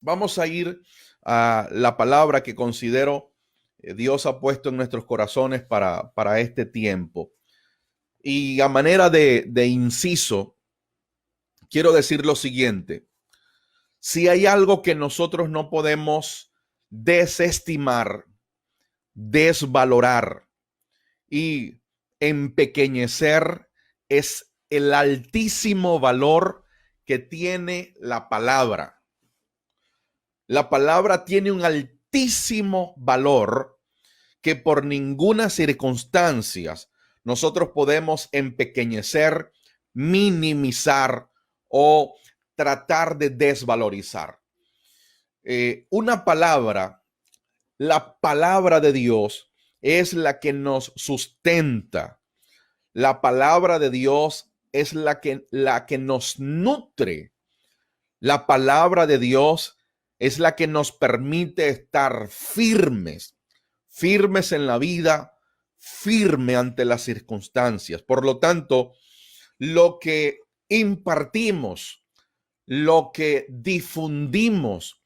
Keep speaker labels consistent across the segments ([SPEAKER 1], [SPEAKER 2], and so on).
[SPEAKER 1] Vamos a ir a la palabra que considero Dios ha puesto en nuestros corazones para este tiempo. Y a manera de inciso, quiero decir lo siguiente. Si hay algo que nosotros no podemos desestimar, desvalorar y empequeñecer, es el altísimo valor que tiene la palabra. La palabra tiene un altísimo valor que por ninguna circunstancia nosotros podemos empequeñecer, minimizar o tratar de desvalorizar. Una palabra, la palabra de Dios, es la que nos sustenta. La palabra de Dios es la que nos nutre. La palabra de Dios es la que nos permite estar firmes, firmes en la vida, firme ante las circunstancias. Por lo tanto, lo que impartimos, lo que difundimos,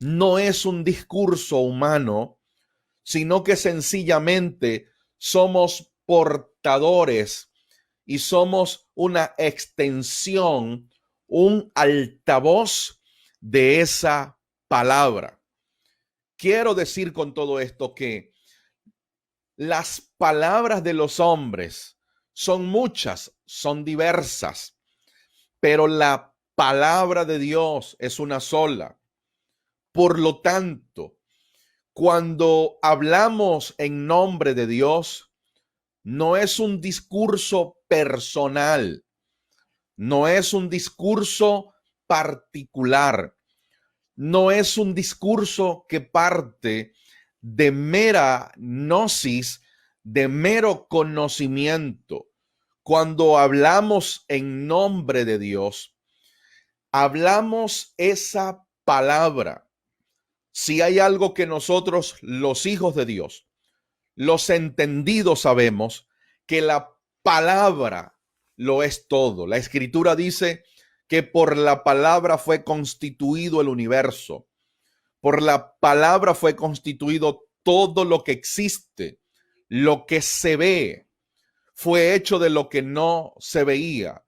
[SPEAKER 1] no es un discurso humano, sino que sencillamente somos portadores y somos una extensión, un altavoz de esa palabra. Quiero decir con todo esto que las palabras de los hombres son muchas, son diversas, pero la palabra de Dios es una sola. Por lo tanto, cuando hablamos en nombre de Dios, no es un discurso personal, no es un discurso particular, no es un discurso que parte de mera gnosis, de mero conocimiento. Cuando hablamos en nombre de Dios, hablamos esa palabra. Si hay algo que nosotros, los hijos de Dios, los entendidos, sabemos, que la palabra lo es todo. La escritura dice que por la palabra fue constituido el universo. Por la palabra fue constituido todo lo que existe, lo que se ve, fue hecho de lo que no se veía.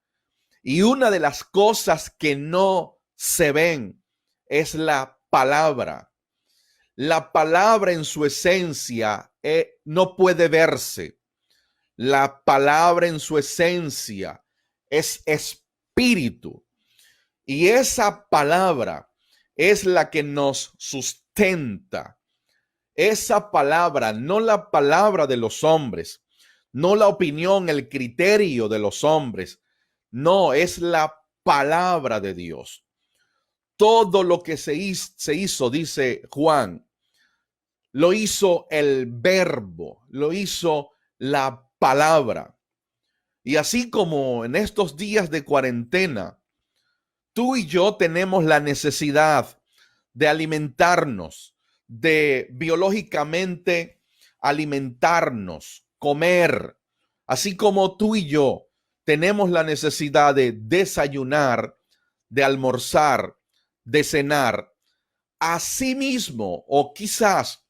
[SPEAKER 1] Y una de las cosas que no se ven es la palabra. La palabra en su esencia no puede verse. La palabra en su esencia es espíritu. Y esa palabra es la que nos sustenta. Esa palabra, no la palabra de los hombres, no la opinión, el criterio de los hombres, no, es la palabra de Dios. Todo lo que se hizo, dice Juan, lo hizo el verbo, lo hizo la palabra. Y así como en estos días de cuarentena, tú y yo tenemos la necesidad de alimentarnos, de biológicamente alimentarnos, comer, así como tú y yo tenemos la necesidad de desayunar, de almorzar, de cenar, asimismo o quizás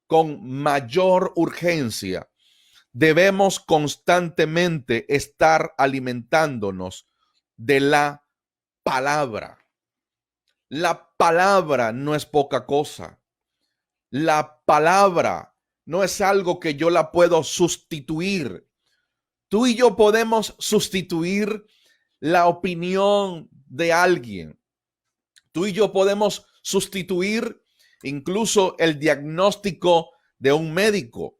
[SPEAKER 1] con mayor urgencia, debemos constantemente estar alimentándonos de la palabra. La palabra no es poca cosa. La palabra no es algo que yo la puedo sustituir. Tú y yo podemos sustituir la opinión de alguien. Tú y yo podemos sustituir incluso el diagnóstico de un médico.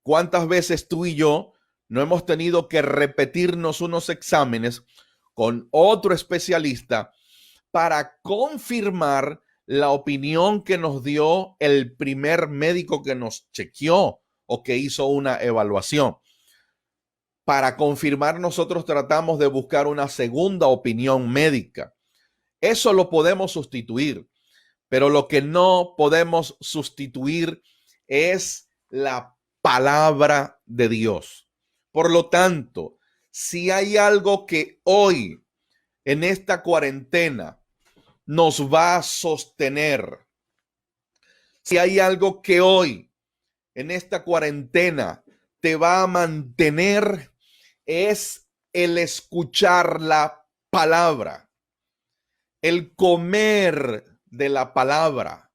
[SPEAKER 1] ¿Cuántas veces tú y yo no hemos tenido que repetirnos unos exámenes con otro especialista para confirmar la opinión que nos dio el primer médico que nos chequeó o que hizo una evaluación? Para confirmar, nosotros tratamos de buscar una segunda opinión médica. Eso lo podemos sustituir, pero lo que no podemos sustituir es la palabra de Dios. Por lo tanto, si hay algo que hoy, en esta cuarentena, nos va a sostener, si hay algo que hoy en esta cuarentena te va a mantener, es el escuchar la palabra, el comer de la palabra,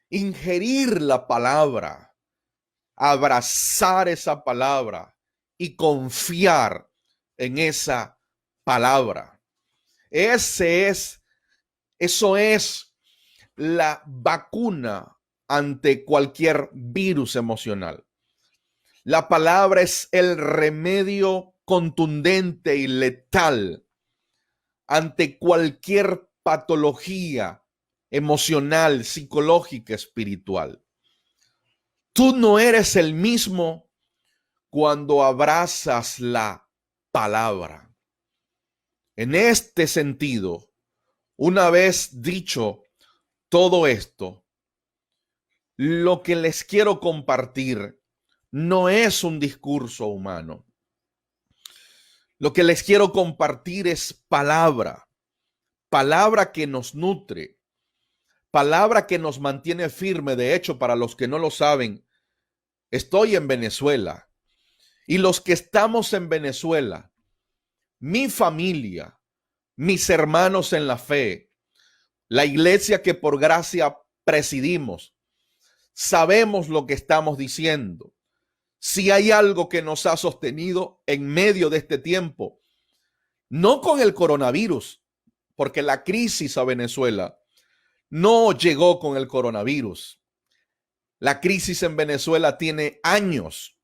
[SPEAKER 1] ingerir la palabra, abrazar esa palabra y confiar en esa palabra. Eso es la vacuna ante cualquier virus emocional. La palabra es el remedio contundente y letal ante cualquier patología emocional, psicológica, espiritual. Tú no eres el mismo cuando abrazas la palabra. En este sentido, una vez dicho todo esto, lo que les quiero compartir no es un discurso humano. Lo que les quiero compartir es palabra, palabra que nos nutre, palabra que nos mantiene firme. De hecho, para los que no lo saben, estoy en Venezuela y los que estamos en Venezuela, mi familia, mis hermanos en la fe, la iglesia que por gracia presidimos, sabemos lo que estamos diciendo. Si hay algo que nos ha sostenido en medio de este tiempo, no con el coronavirus, porque la crisis a Venezuela no llegó con el coronavirus. La crisis en Venezuela tiene años.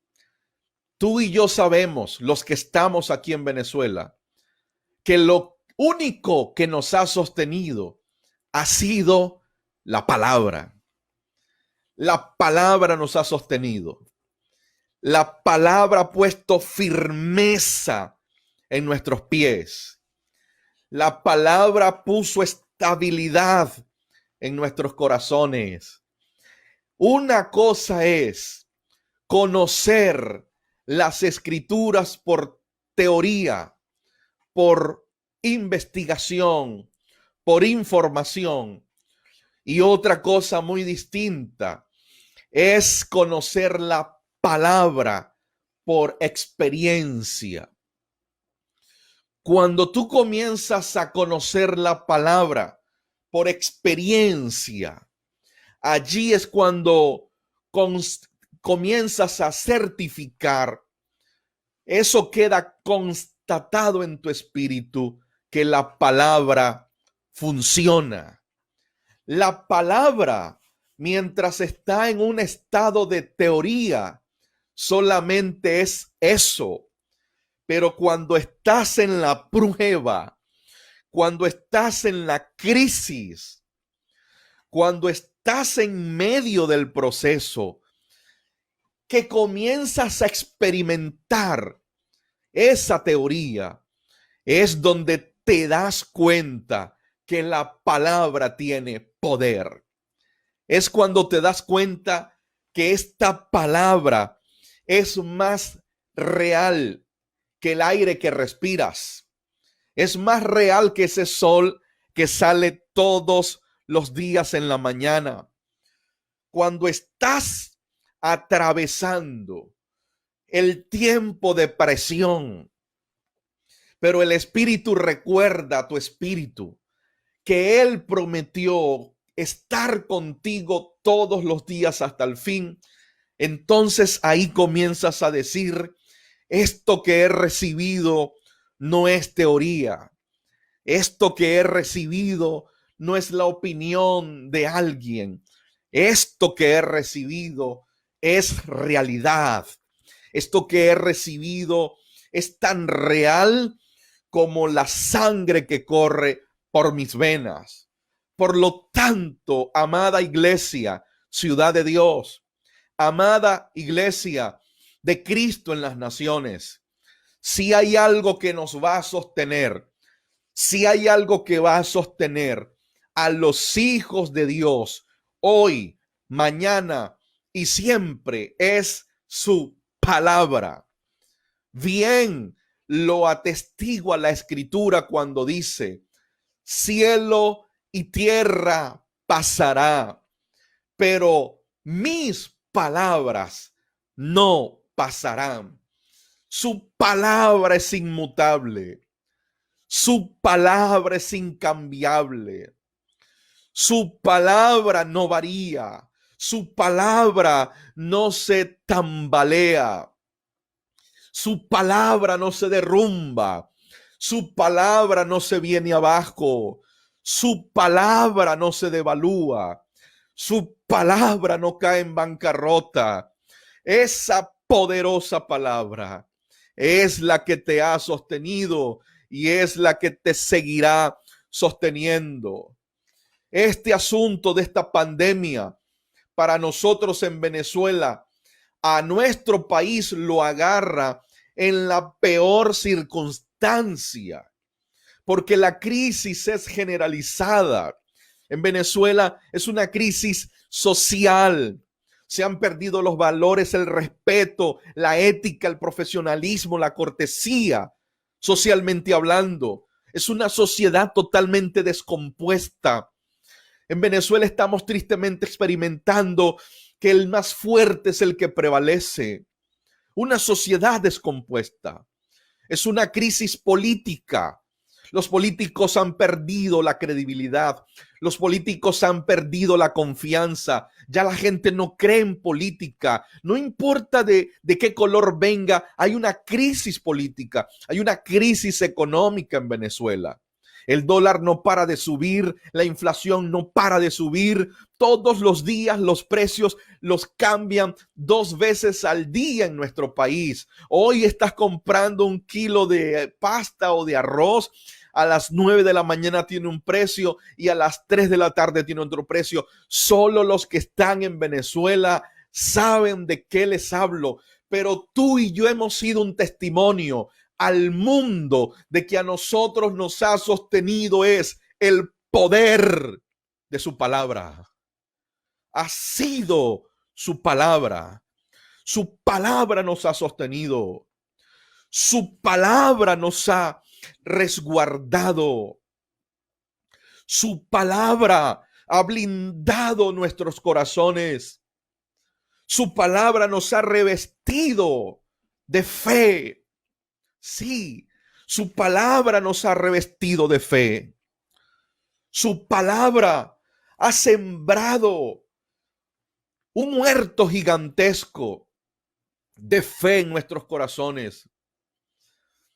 [SPEAKER 1] Tú y yo sabemos, los que estamos aquí en Venezuela, que lo único que nos ha sostenido ha sido la palabra. La palabra nos ha sostenido. La palabra ha puesto firmeza en nuestros pies. La palabra puso estabilidad en nuestros corazones. Una cosa es conocer las escrituras por teoría, por investigación, por información. Y otra cosa muy distinta es conocer la palabra por experiencia. Cuando tú comienzas a conocer la palabra por experiencia, allí es cuando comienzas a certificar. Eso queda constatado en tu espíritu que la palabra funciona. La palabra, mientras está en un estado de teoría, solamente es eso. Pero cuando estás en la prueba, cuando estás en la crisis, cuando estás en medio del proceso, que comienzas a experimentar esa teoría, es donde te das cuenta que la palabra tiene poder. Es cuando te das cuenta que esta palabra es más real que el aire que respiras. Es más real que ese sol que sale todos los días en la mañana. Cuando estás atravesando el tiempo de presión, pero el Espíritu recuerda a tu espíritu que Él prometió estar contigo todos los días hasta el fin, entonces ahí comienzas a decir: esto que he recibido no es teoría. Esto que he recibido no es la opinión de alguien. Esto que he recibido es realidad. Esto que he recibido es tan real como la sangre que corre por mis venas. Por lo tanto, amada iglesia, ciudad de Dios, amada iglesia de Cristo en las naciones, si hay algo que nos va a sostener, si hay algo que va a sostener a los hijos de Dios hoy, mañana y siempre, es su palabra. Bien lo atestigua la escritura cuando dice: cielo y tierra pasará, pero mis palabras no pasarán. Su palabra es inmutable. Su palabra es incambiable. Su palabra no varía. Su palabra no se tambalea. Su palabra no se derrumba. Su palabra no se viene abajo. Su palabra no se devalúa. Su palabra no cae en bancarrota. Esa poderosa palabra es la que te ha sostenido y es la que te seguirá sosteniendo. Este asunto de esta pandemia para nosotros en Venezuela, a nuestro país lo agarra en la peor circunstancia, porque la crisis es generalizada. En Venezuela es una crisis social. Se han perdido los valores, el respeto, la ética, el profesionalismo, la cortesía, socialmente hablando. Es una sociedad totalmente descompuesta. En Venezuela estamos tristemente experimentando que el más fuerte es el que prevalece. Una sociedad descompuesta. Es una crisis política. Los políticos han perdido la credibilidad. Los políticos han perdido la confianza. Ya la gente no cree en política. No importa de qué color venga, hay una crisis política. Hay una crisis económica en Venezuela. El dólar no para de subir, la inflación no para de subir. Todos los días los precios los cambian 2 veces al día en nuestro país. Hoy estás comprando un kilo de pasta o de arroz. A las 9 de la mañana tiene un precio y a las 3 de la tarde tiene otro precio. Solo los que están en Venezuela saben de qué les hablo. Pero tú y yo hemos sido un testimonio al mundo de que a nosotros nos ha sostenido es el poder de su palabra. Ha sido su palabra. Su palabra nos ha sostenido. Su palabra nos ha resguardado. Su palabra ha blindado nuestros corazones. Su palabra nos ha revestido de fe. Sí, su palabra nos ha revestido de fe. Su palabra ha sembrado un huerto gigantesco de fe en nuestros corazones.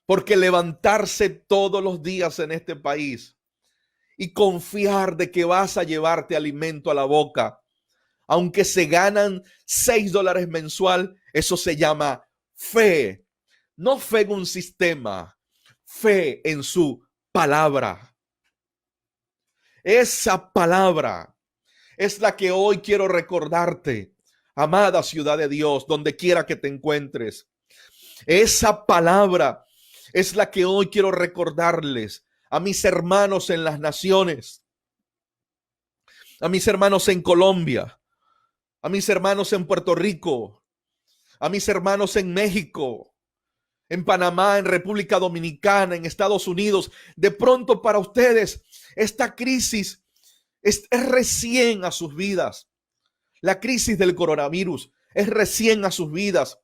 [SPEAKER 1] Porque levantarse todos los días en este país y confiar de que vas a llevarte alimento a la boca, aunque se ganan $6 mensual, eso se llama fe. No fe en un sistema, fe en su palabra. Esa palabra es la que hoy quiero recordarte, amada ciudad de Dios, donde quiera que te encuentres. Esa palabra es la que hoy quiero recordarles a mis hermanos en las naciones, a mis hermanos en Colombia, a mis hermanos en Puerto Rico, a mis hermanos en México, en Panamá, en República Dominicana, en Estados Unidos. De pronto para ustedes esta crisis es recién a sus vidas. La crisis del coronavirus es recién a sus vidas.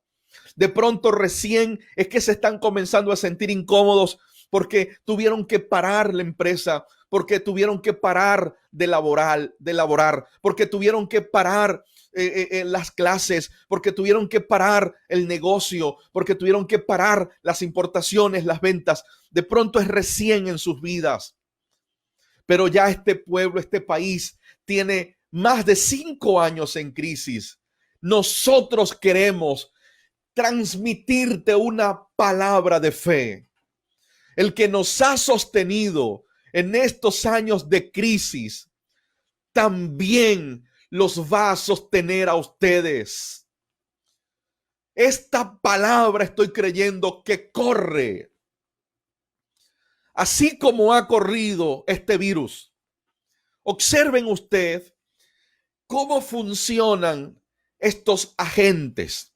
[SPEAKER 1] De pronto recién es que se están comenzando a sentir incómodos porque tuvieron que parar la empresa, porque tuvieron que parar de laborar, porque tuvieron que parar las clases, porque tuvieron que parar el negocio, porque tuvieron que parar las importaciones, las ventas. De pronto es recién en sus vidas. Pero ya este pueblo, este país tiene más de 5 años en crisis. Nosotros queremos transmitirte una palabra de fe. El que nos ha sostenido en estos años de crisis, también los va a sostener a ustedes. Esta palabra estoy creyendo que corre. Así como ha corrido este virus. Observen usted cómo funcionan estos agentes.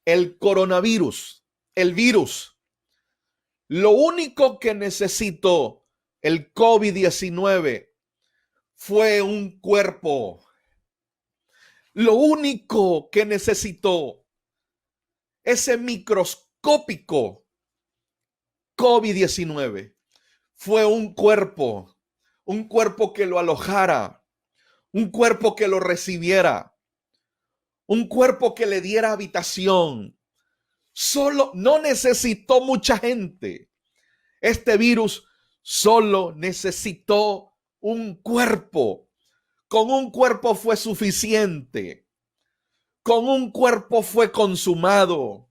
[SPEAKER 1] El coronavirus, el virus. Lo único que necesitó el COVID-19 fue un cuerpo. Lo único que necesitó ese microscópico COVID-19 fue un cuerpo que lo alojara, un cuerpo que lo recibiera, un cuerpo que le diera habitación. Solo no necesitó mucha gente. Este virus solo necesitó un cuerpo. Con un cuerpo fue suficiente. Con un cuerpo fue consumado.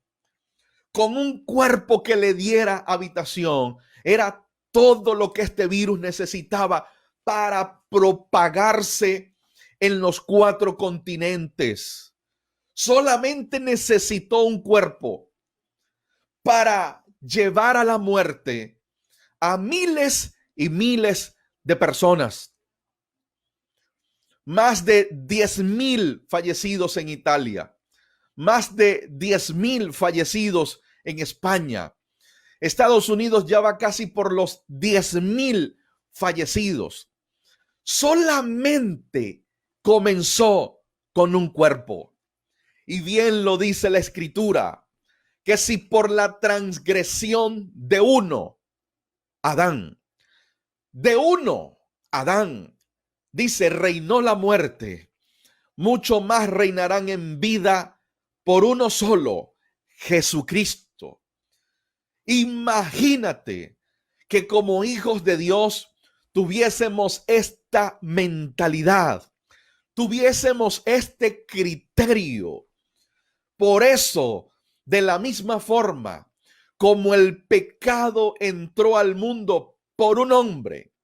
[SPEAKER 1] Con un cuerpo que le diera habitación. Era todo lo que este virus necesitaba para propagarse en los 4 continentes. Solamente necesitó un cuerpo para llevar a la muerte a miles y miles de personas. Más de 10,000 fallecidos en Italia, más de 10,000 fallecidos en España. Estados Unidos ya va casi por los 10,000 fallecidos. Solamente comenzó con un cuerpo. Y bien lo dice la Escritura, que si por la transgresión de uno, Adán, dice, reinó la muerte, mucho más reinarán en vida por uno solo, Jesucristo. Imagínate que como hijos de Dios tuviésemos esta mentalidad, tuviésemos este criterio. Por eso, de la misma forma como el pecado entró al mundo por un hombre,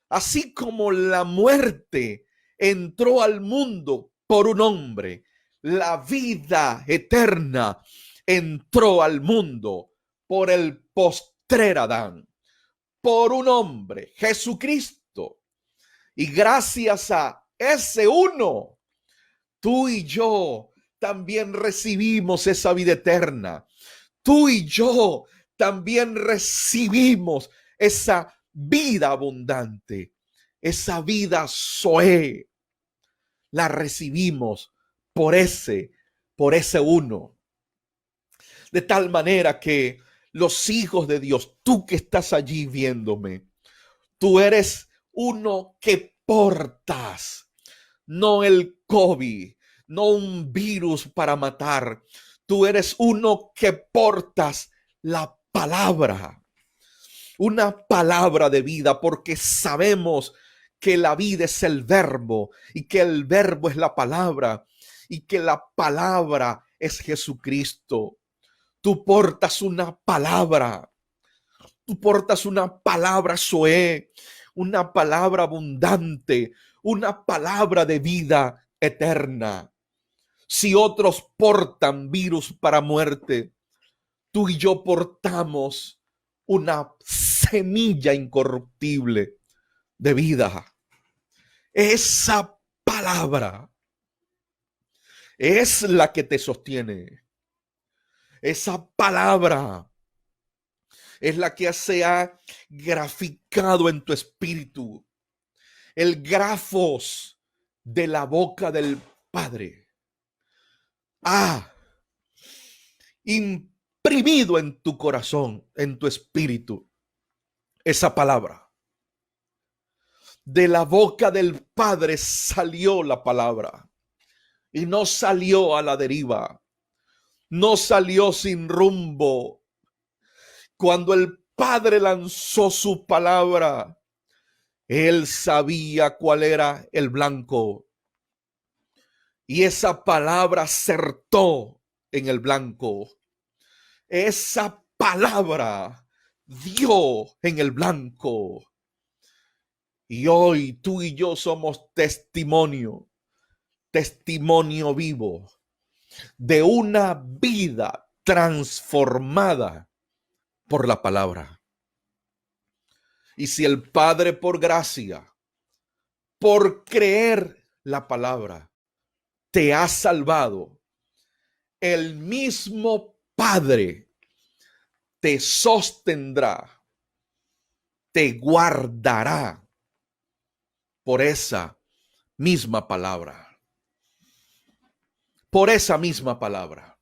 [SPEAKER 1] así como la muerte entró al mundo por un hombre, la vida eterna entró al mundo por el postrer Adán, por un hombre, Jesucristo. Y gracias a ese uno, tú y yo también recibimos esa vida eterna. Tú y yo también recibimos esa vida abundante, esa vida Zoe. La recibimos por ese uno. De tal manera que los hijos de Dios, tú que estás allí viéndome, tú eres uno que portas, no el COVID, no un virus para matar. Tú eres uno que portas la palabra, una palabra de vida, porque sabemos que la vida es el verbo y que el verbo es la palabra y que la palabra es Jesucristo. Tú portas una palabra. Tú portas una palabra Zoe, una palabra abundante, una palabra de vida eterna. Si otros portan virus para muerte, tú y yo portamos una semilla incorruptible de vida. Esa palabra es la que te sostiene. Esa palabra es la que se ha graficado en tu espíritu. El grafos de la boca del Padre ha imprimido en tu corazón, en tu espíritu, esa palabra. De la boca del Padre salió la palabra y no salió a la deriva, no salió sin rumbo. Cuando el Padre lanzó su palabra, Él sabía cuál era el blanco y esa palabra acertó en el blanco. Esa palabra dio en el blanco. Y hoy tú y yo somos testimonio vivo de una vida transformada por la palabra. Y si el Padre por gracia, por creer la palabra, te ha salvado, el mismo Padre te sostendrá, te guardará por esa misma palabra. Por esa misma palabra.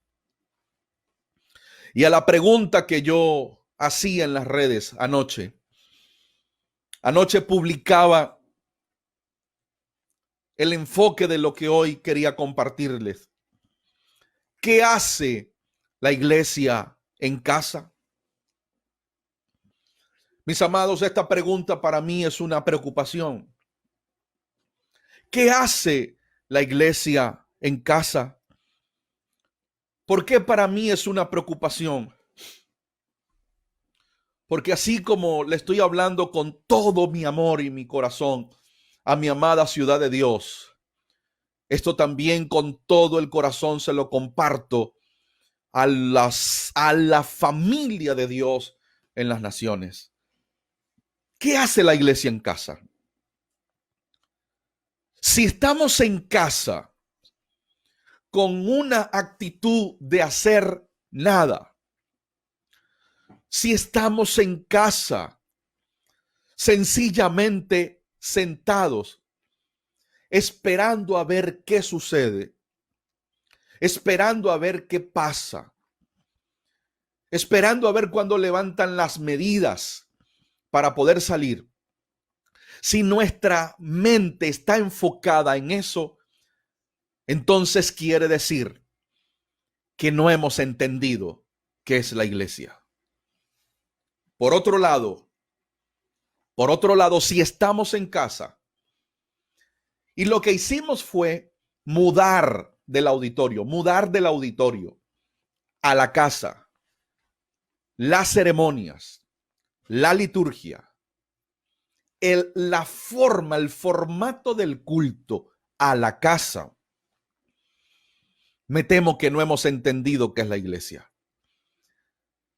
[SPEAKER 1] Y a la pregunta que yo hacía en las redes anoche publicaba el enfoque de lo que hoy quería compartirles. ¿Qué hace la iglesia en casa? Mis amados, esta pregunta para mí es una preocupación. ¿Qué hace la iglesia en casa? ¿Por qué para mí es una preocupación? Porque así como le estoy hablando con todo mi amor y mi corazón a mi amada ciudad de Dios, esto también con todo el corazón se lo comparto a la familia de Dios en las naciones. ¿Qué hace la iglesia en casa? Si estamos en casa con una actitud de hacer nada, si estamos en casa sencillamente sentados, esperando a ver qué sucede, esperando a ver qué pasa, esperando a ver cuándo levantan las medidas para poder salir. Si nuestra mente está enfocada en eso, entonces quiere decir que no hemos entendido qué es la iglesia. Por otro lado, si estamos en casa y lo que hicimos fue mudar del auditorio a la casa, las ceremonias, la liturgia, la forma, el formato del culto a la casa, me temo que no hemos entendido qué es la iglesia.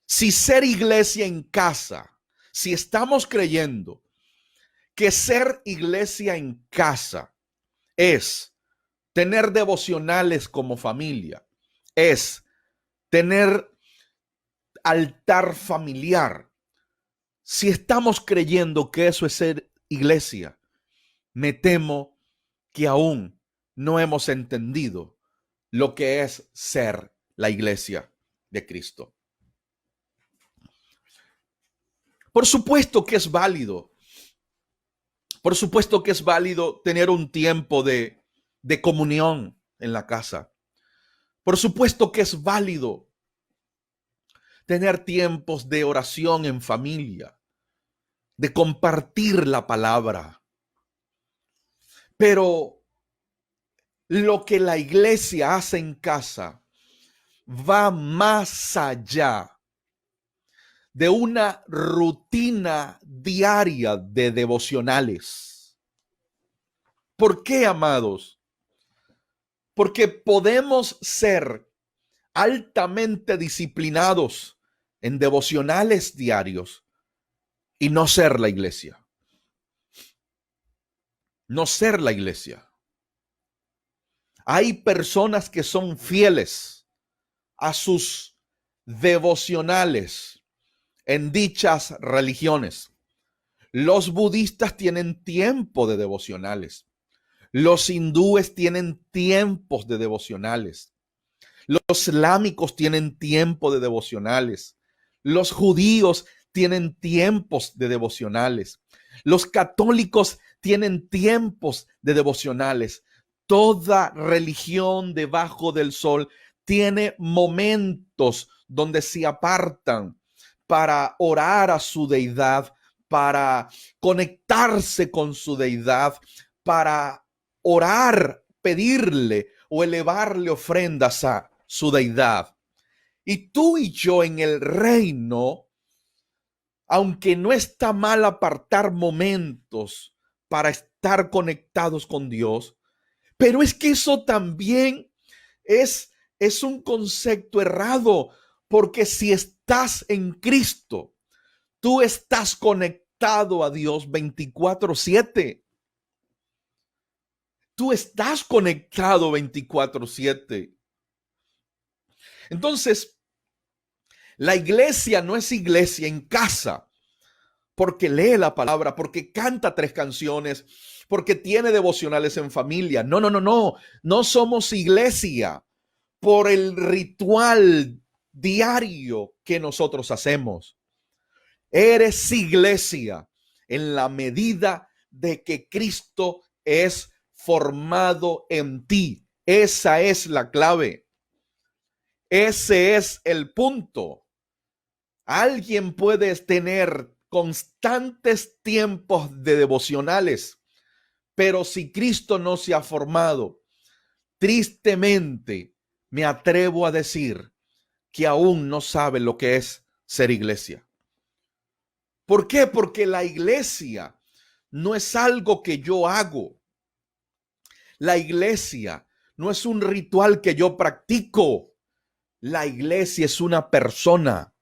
[SPEAKER 1] Si ser iglesia en casa, si estamos creyendo que ser iglesia en casa es tener devocionales como familia, es tener altar familiar, si estamos creyendo que eso es ser iglesia, me temo que aún no hemos entendido lo que es ser la iglesia de Cristo. Por supuesto que es válido. Por supuesto que es válido tener un tiempo de comunión en la casa. Por supuesto que es válido tener tiempos de oración en familia, de compartir la palabra. Pero lo que la iglesia hace en casa va más allá de una rutina diaria de devocionales. ¿Por qué, amados? Porque podemos ser altamente disciplinados en devocionales diarios y no ser la iglesia. No ser la iglesia. Hay personas que son fieles a sus devocionales en dichas religiones. Los budistas tienen tiempo de devocionales. Los hindúes tienen tiempos de devocionales. Los islámicos tienen tiempo de devocionales. Los judíos tienen tiempos de devocionales. Los católicos tienen tiempos de devocionales. Toda religión debajo del sol tiene momentos donde se apartan para orar a su deidad, para conectarse con su deidad, para orar, pedirle o elevarle ofrendas a su deidad. Y tú y yo en el reino, aunque no está mal apartar momentos para estar conectados con Dios, pero es que eso también es un concepto errado, porque si estás en Cristo, tú estás conectado a Dios 24/7. Tú estás conectado 24/7. Entonces, la iglesia no es iglesia en casa porque lee la palabra, porque canta 3 canciones, porque tiene devocionales en familia. No, no, no, no. No somos iglesia por el ritual diario que nosotros hacemos. Eres iglesia en la medida de que Cristo es formado en ti. Esa es la clave. Ese es el punto. Alguien puede tener constantes tiempos de devocionales, pero si Cristo no se ha formado, tristemente me atrevo a decir que aún no sabe lo que es ser iglesia. ¿Por qué? Porque la iglesia no es algo que yo hago. La iglesia no es un ritual que yo practico. La iglesia es una persona.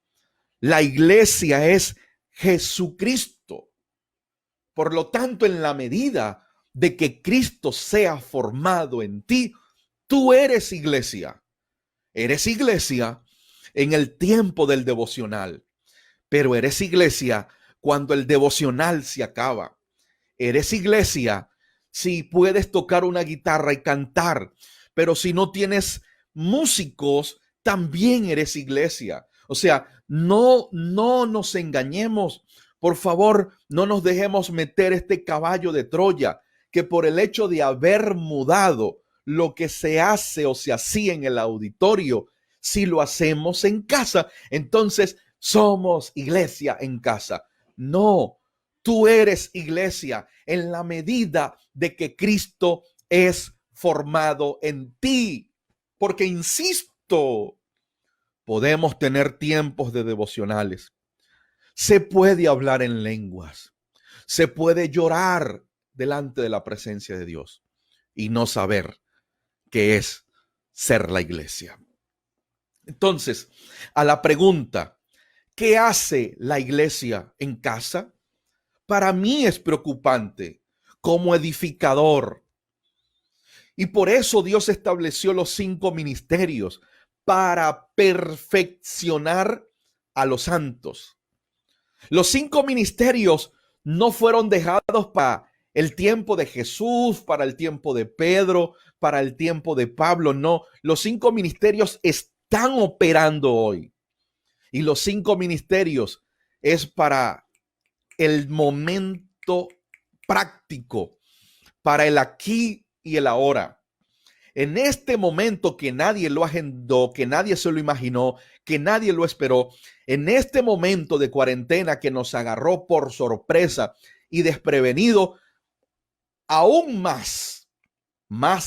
[SPEAKER 1] La iglesia es Jesucristo. Por lo tanto, en la medida de que Cristo sea formado en ti, tú eres iglesia. Eres iglesia en el tiempo del devocional, pero eres iglesia cuando el devocional se acaba. Eres iglesia si puedes tocar una guitarra y cantar, pero si no tienes músicos, también eres iglesia. O sea, no nos engañemos. Por favor, no nos dejemos meter este caballo de Troya, que por el hecho de haber mudado lo que se hace o se hacía en el auditorio, si lo hacemos en casa, entonces somos iglesia en casa. No, tú eres iglesia en la medida de que Cristo es formado en ti. Porque, insisto, podemos tener tiempos de devocionales. Se puede hablar en lenguas. Se puede llorar delante de la presencia de Dios y no saber qué es ser la iglesia. Entonces, a la pregunta, ¿qué hace la iglesia en casa? Para mí es preocupante como edificador. Y por eso Dios estableció los 5 ministerios para perfeccionar a los santos. Los 5 ministerios no fueron dejados para el tiempo de Jesús, para el tiempo de Pedro, para el tiempo de Pablo. No, los 5 ministerios están operando hoy. Y los 5 ministerios es para el momento práctico, para el aquí y el ahora. En este momento que nadie lo agendó, que nadie se lo imaginó, que nadie lo esperó, en este momento de cuarentena que nos agarró por sorpresa y desprevenido, aún más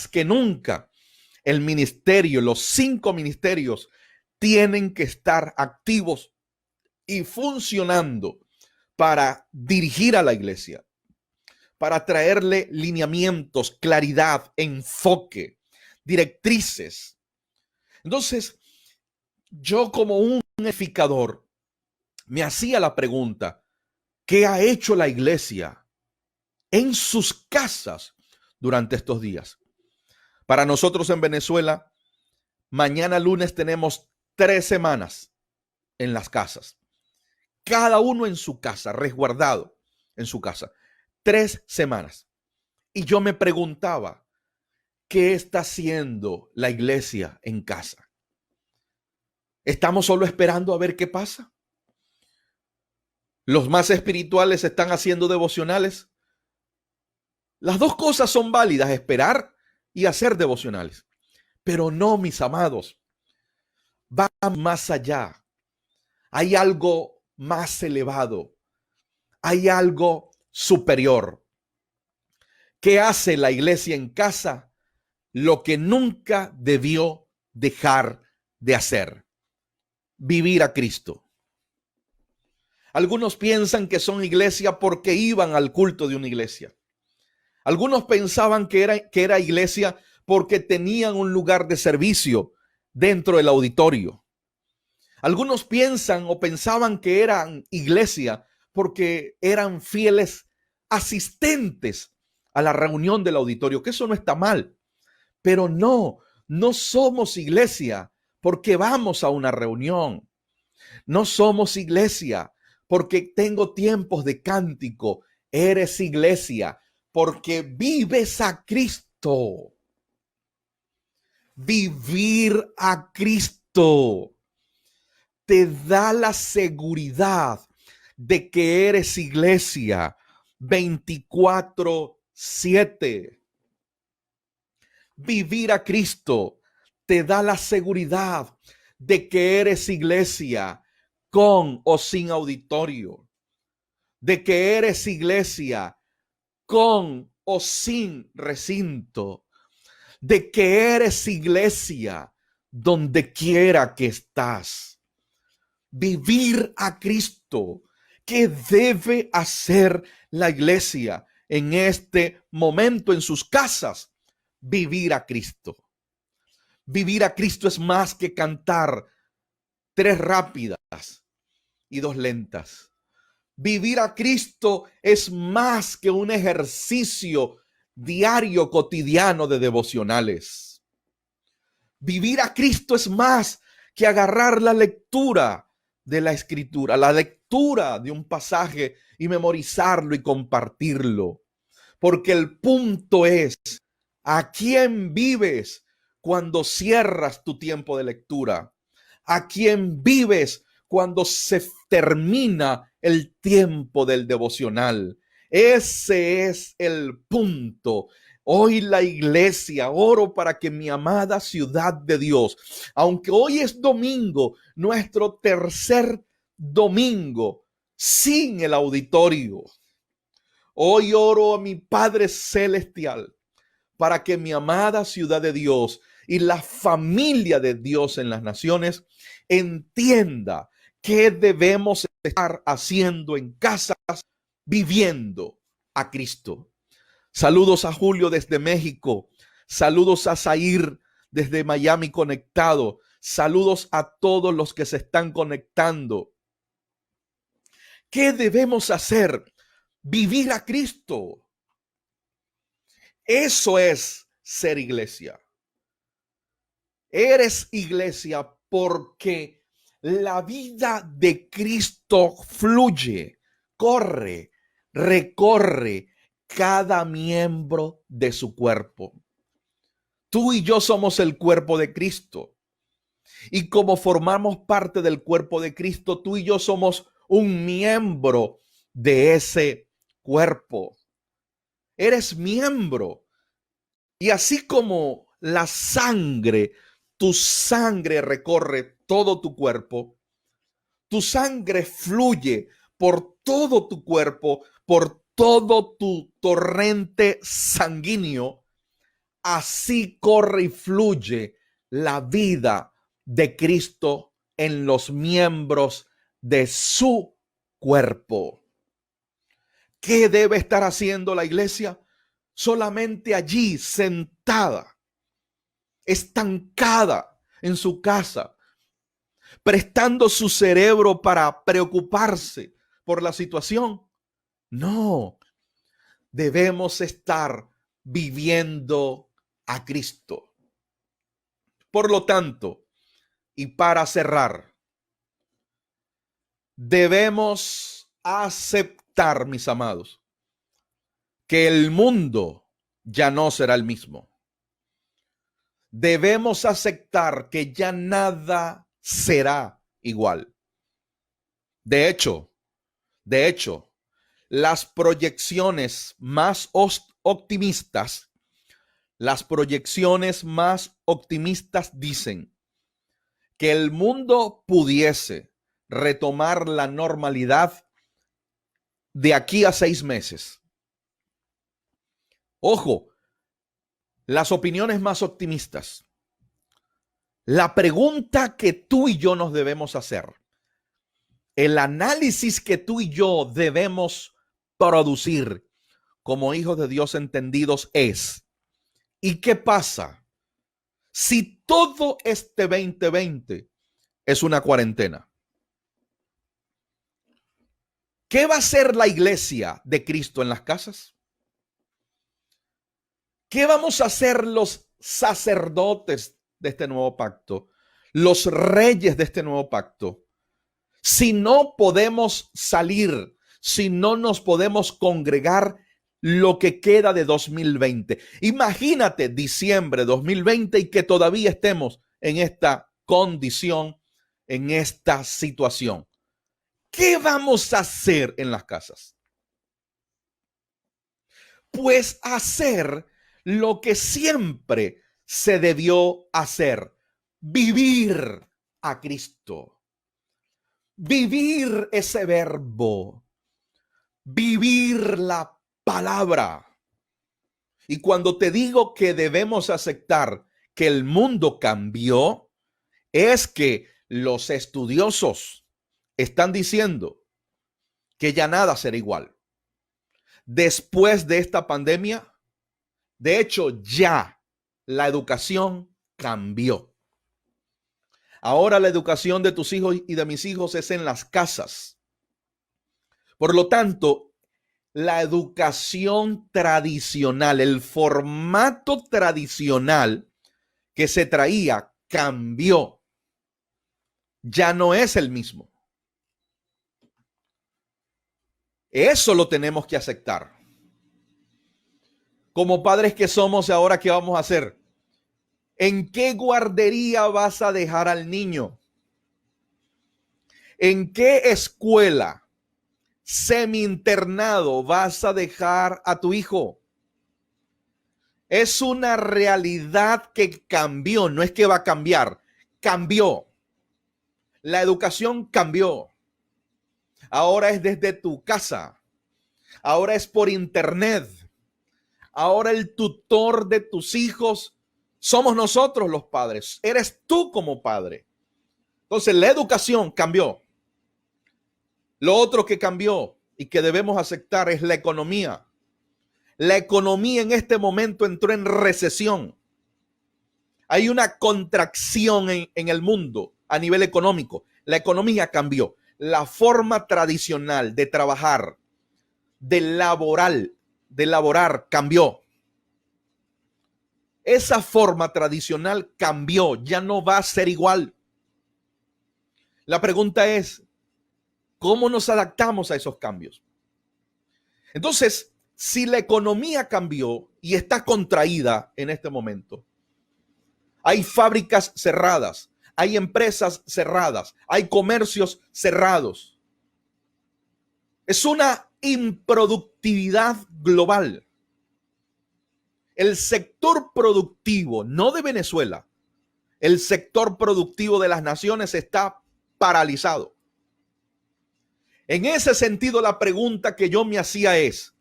[SPEAKER 1] que nunca, el ministerio, los 5 ministerios tienen que estar activos y funcionando para dirigir a la iglesia, para traerle lineamientos, claridad, enfoque, directrices. Entonces, yo como un edificador me hacía la pregunta, ¿qué ha hecho la iglesia en sus casas durante estos días? Para nosotros en Venezuela, mañana lunes tenemos 3 semanas en las casas. Cada uno en su casa, resguardado en su casa. 3 semanas. Y yo me preguntaba, ¿qué está haciendo la iglesia en casa? ¿Estamos solo esperando a ver qué pasa? ¿Los más espirituales están haciendo devocionales? Las dos cosas son válidas, esperar y hacer devocionales. Pero no, mis amados, va más allá. Hay algo más elevado. Hay algo superior. ¿Qué hace la iglesia en casa? Lo que nunca debió dejar de hacer: vivir a Cristo. Algunos piensan que son iglesia porque iban al culto de una iglesia. Algunos pensaban que era iglesia porque tenían un lugar de servicio dentro del auditorio. Algunos piensan o pensaban que eran iglesia porque eran fieles asistentes a la reunión del auditorio, que eso no está mal. Pero no somos iglesia porque vamos a una reunión. No somos iglesia porque tengo tiempos de cántico. Eres iglesia porque vives a Cristo. Vivir a Cristo te da la seguridad de que eres iglesia 24/7. Vivir a Cristo te da la seguridad de que eres iglesia con o sin auditorio, de que eres iglesia con o sin recinto, de que eres iglesia donde quiera que estás. Vivir a Cristo. ¿Qué debe hacer la iglesia en este momento en sus casas? Vivir a Cristo. Vivir a Cristo es más que cantar 3 rápidas y 2 lentas. Vivir a Cristo es más que un ejercicio diario, cotidiano de devocionales. Vivir a Cristo es más que agarrar la lectura de la Escritura, la lectura de un pasaje y memorizarlo y compartirlo. Porque el punto es, ¿a quién vives cuando cierras tu tiempo de lectura? ¿A quién vives cuando se termina el tiempo del devocional? Ese es el punto. Hoy la iglesia, oro para que mi amada ciudad de Dios, aunque hoy es domingo, nuestro tercer domingo sin el auditorio, hoy oro a mi Padre Celestial para que mi amada ciudad de Dios y la familia de Dios en las naciones entienda qué debemos estar haciendo en casas, viviendo a Cristo. Saludos a Julio desde México. Saludos a Zair desde Miami conectado. Saludos a todos los que se están conectando. ¿Qué debemos hacer? Vivir a Cristo. Eso es ser iglesia. Eres iglesia porque la vida de Cristo fluye, corre, recorre cada miembro de su cuerpo. Tú y yo somos el cuerpo de Cristo. Y como formamos parte del cuerpo de Cristo, tú y yo somos un miembro de ese cuerpo. Eres miembro. Y así como la sangre, tu sangre recorre todo tu cuerpo, tu sangre fluye por todo tu cuerpo, por todo tu torrente sanguíneo, así corre y fluye la vida de Cristo en los miembros de su cuerpo. ¿Qué debe estar haciendo la iglesia? Solamente allí, sentada, estancada en su casa, prestando su cerebro para preocuparse por la situación. No, debemos estar viviendo a Cristo. Por lo tanto, y para cerrar, debemos aceptar, mis amados, que el mundo ya no será el mismo. Debemos aceptar que ya nada será igual. De hecho, las proyecciones más optimistas, dicen que el mundo pudiese retomar la normalidad de aquí a 6 meses. Ojo, las opiniones más optimistas. La pregunta que tú y yo nos debemos hacer, el análisis que tú y yo debemos producir como hijos de Dios entendidos es, ¿y qué pasa si todo este 2020 es una cuarentena? ¿Qué va a hacer la iglesia de Cristo en las casas? ¿Qué vamos a hacer los sacerdotes de este nuevo pacto, los reyes de este nuevo pacto? Si no podemos salir, si no nos podemos congregar lo que queda de 2020. Imagínate diciembre 2020 y que todavía estemos en esta condición, en esta situación. ¿Qué vamos a hacer en las casas? Pues hacer lo que siempre se debió hacer: vivir a Cristo, vivir ese verbo, vivir la palabra. Y cuando te digo que debemos aceptar que el mundo cambió, es que los estudiosos están diciendo que ya nada será igual. Después de esta pandemia, de hecho, ya la educación cambió. Ahora la educación de tus hijos y de mis hijos es en las casas. Por lo tanto, la educación tradicional, el formato tradicional que se traía, cambió. Ya no es el mismo. Eso lo tenemos que aceptar. Como padres que somos, ahora, ¿qué vamos a hacer? ¿En qué guardería vas a dejar al niño? ¿En qué escuela, semi-internado vas a dejar a tu hijo? Es una realidad que cambió, no es que va a cambiar, cambió. La educación cambió. Ahora es desde tu casa. Ahora es por internet. Ahora el tutor de tus hijos somos nosotros los padres. Eres tú como padre. Entonces la educación cambió. Lo otro que cambió y que debemos aceptar es la economía. La economía en este momento entró en recesión. Hay una contracción en el mundo a nivel económico. La economía cambió. La forma tradicional de trabajar, de laborar cambió. Esa forma tradicional cambió, ya no va a ser igual. La pregunta es, ¿cómo nos adaptamos a esos cambios? Entonces, si la economía cambió y está contraída en este momento, hay fábricas cerradas, hay empresas cerradas, hay comercios cerrados. Es una improductividad global. El sector productivo, no de Venezuela, el sector productivo de las naciones está paralizado. En ese sentido, la pregunta que yo me hacía es,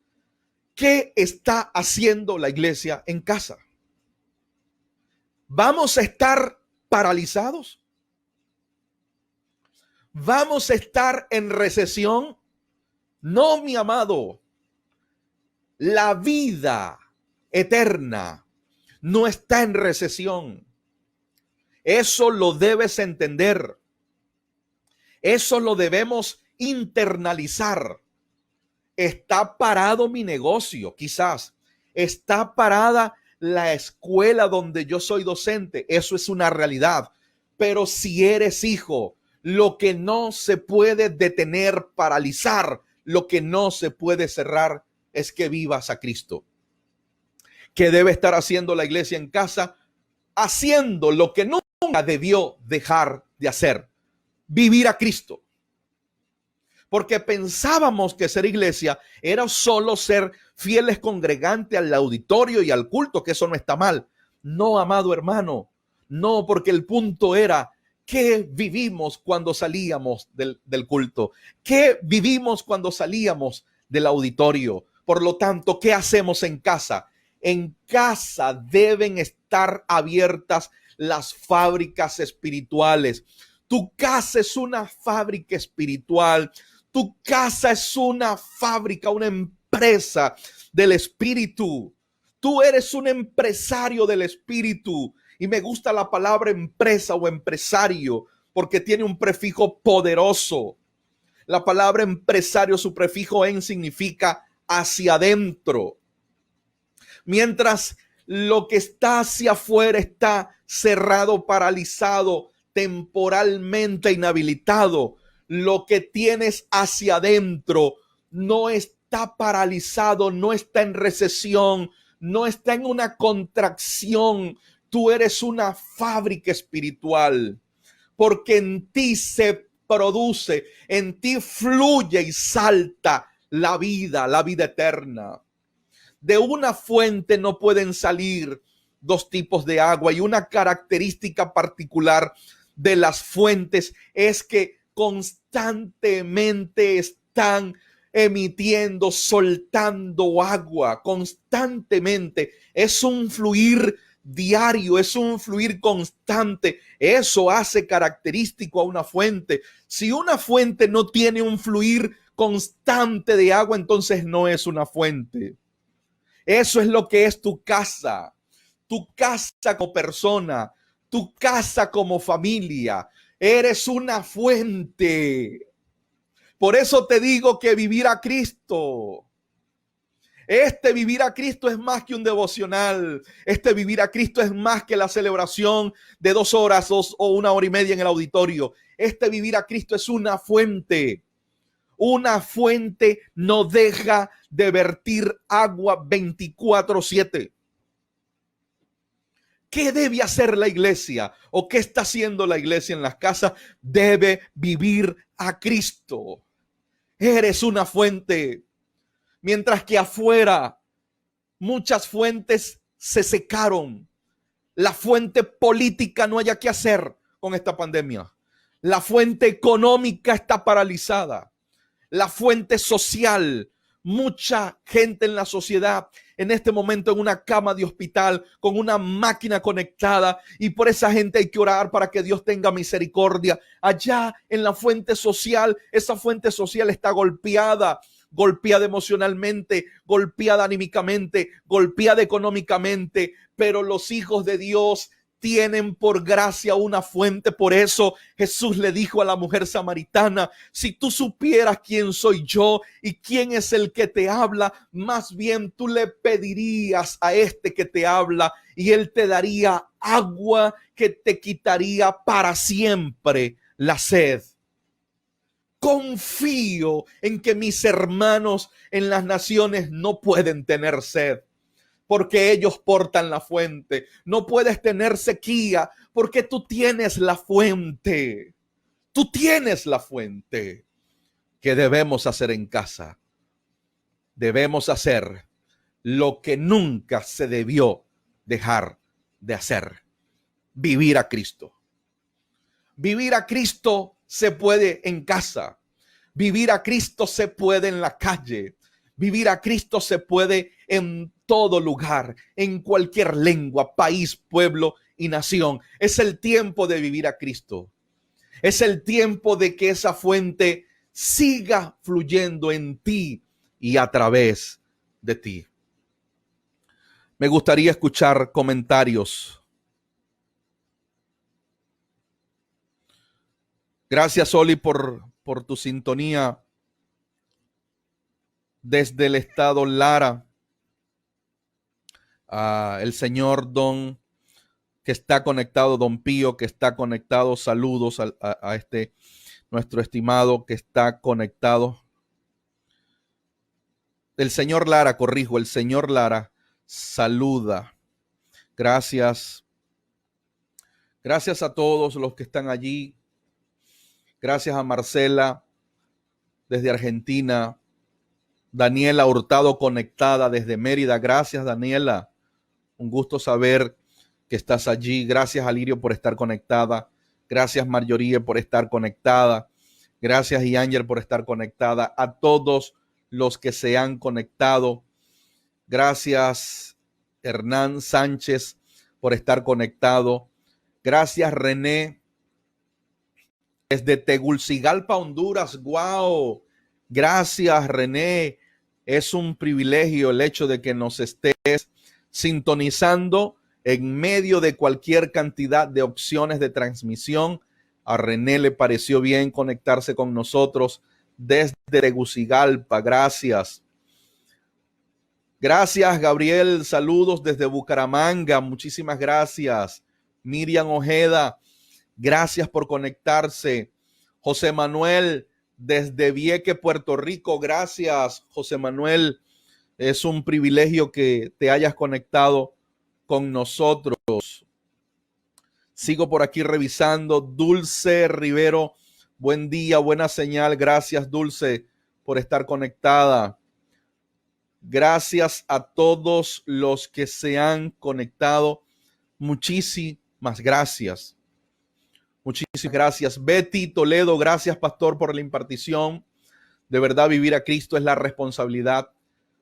[SPEAKER 1] ¿qué está haciendo la iglesia en casa? ¿Vamos a estar paralizados? ¿Vamos a estar en recesión? No, mi amado. La vida eterna no está en recesión. Eso lo debes entender. Eso lo debemos internalizar. Está parado mi negocio, quizás. Está parada la escuela donde yo soy docente. Eso es una realidad. Pero si eres hijo, lo que no se puede detener, paralizar, lo que no se puede cerrar, es que vivas a Cristo. ¿Qué debe estar haciendo la iglesia en casa? Haciendo lo que nunca debió dejar de hacer: vivir a Cristo. Porque pensábamos que ser iglesia era solo ser fieles congregantes al auditorio y al culto, que eso no está mal. No, amado hermano, no, porque el punto era ¿qué vivimos cuando salíamos del culto? ¿Qué vivimos cuando salíamos del auditorio? Por lo tanto, ¿qué hacemos en casa? En casa deben estar abiertas las fábricas espirituales. Tu casa es una fábrica espiritual. Tu casa es una fábrica, una empresa del espíritu. Tú eres un empresario del espíritu. Y me gusta la palabra empresa o empresario porque tiene un prefijo poderoso. La palabra empresario, su prefijo en significa hacia adentro. Mientras lo que está hacia afuera está cerrado, paralizado, temporalmente inhabilitado, lo que tienes hacia adentro no es está paralizado, no está en recesión, no está en una contracción. Tú eres una fábrica espiritual, porque en ti se produce, en ti fluye y salta la vida eterna. De una fuente no pueden salir dos tipos de agua, y una característica particular de las fuentes es que constantemente están emitiendo, soltando agua, constantemente. Es un fluir diario, es un fluir constante. Eso hace característico a una fuente. Si una fuente no tiene un fluir constante de agua, entonces no es una fuente. Eso es lo que es tu casa como persona, tu casa como familia. Eres una fuente. Por eso te digo que vivir a Cristo, vivir a Cristo es más que un devocional. Vivir a Cristo es más que la celebración de 2 horas o 1 hora y media en el auditorio. Vivir a Cristo es una fuente. Una fuente no deja de vertir agua 24/7. ¿Qué debe hacer la iglesia? ¿O qué está haciendo la iglesia en las casas? Debe vivir a Cristo. Eres una fuente. Mientras que afuera muchas fuentes se secaron. La fuente política no haya qué hacer con esta pandemia. La fuente económica está paralizada. La fuente social, mucha gente en la sociedad en este momento en una cama de hospital con una máquina conectada, y por esa gente hay que orar para que Dios tenga misericordia. Allá en la fuente social, esa fuente social está golpeada emocionalmente, golpeada anímicamente, golpeada económicamente, pero los hijos de Dios tienen por gracia una fuente. Por eso Jesús le dijo a la mujer samaritana: si tú supieras quién soy yo y quién es el que te habla, más bien tú le pedirías a este que te habla y él te daría agua que te quitaría para siempre la sed. Confío en que mis hermanos en las naciones no pueden tener sed, porque ellos portan la fuente. No puedes tener sequía porque tú tienes la fuente. Tú tienes la fuente. ¿Qué debemos hacer en casa? Debemos hacer lo que nunca se debió dejar de hacer: vivir a Cristo. Vivir a Cristo se puede en casa. Vivir a Cristo se puede en la calle. Vivir a Cristo se puede en todo lugar, en cualquier lengua, país, pueblo y nación. Es el tiempo de vivir a Cristo. Es el tiempo de que esa fuente siga fluyendo en ti y a través de ti. Me gustaría escuchar comentarios. Gracias, Oli, por tu sintonía desde el estado Lara. El señor Don, que está conectado, Don Pío, que está conectado. Saludos a este nuestro estimado que está conectado. El señor Lara, corrijo, el señor Lara saluda. Gracias. Gracias a todos los que están allí. Gracias a Marcela desde Argentina. Daniela Hurtado conectada desde Mérida. Gracias, Daniela. Un gusto saber que estás allí. Gracias, Alirio, por estar conectada. Gracias, Marjorie, por estar conectada. Gracias, Yanger, por estar conectada. A todos los que se han conectado. Gracias, Hernán Sánchez, por estar conectado. Gracias, René, desde Tegucigalpa, Honduras. ¡Wow! Gracias, René. Es un privilegio el hecho de que nos estés sintonizando en medio de cualquier cantidad de opciones de transmisión. A René le pareció bien conectarse con nosotros desde Tegucigalpa. Gracias. Gracias, Gabriel. Saludos desde Bucaramanga. Muchísimas gracias. Miriam Ojeda, gracias por conectarse. José Manuel, desde Vieques, Puerto Rico. Gracias, José Manuel. Es un privilegio que te hayas conectado con nosotros. Sigo por aquí revisando. Dulce Rivero, buen día, buena señal. Gracias, Dulce, por estar conectada. Gracias a todos los que se han conectado. Muchísimas gracias. Muchísimas gracias. Betty Toledo, gracias, pastor, por la impartición. De verdad, vivir a Cristo es la responsabilidad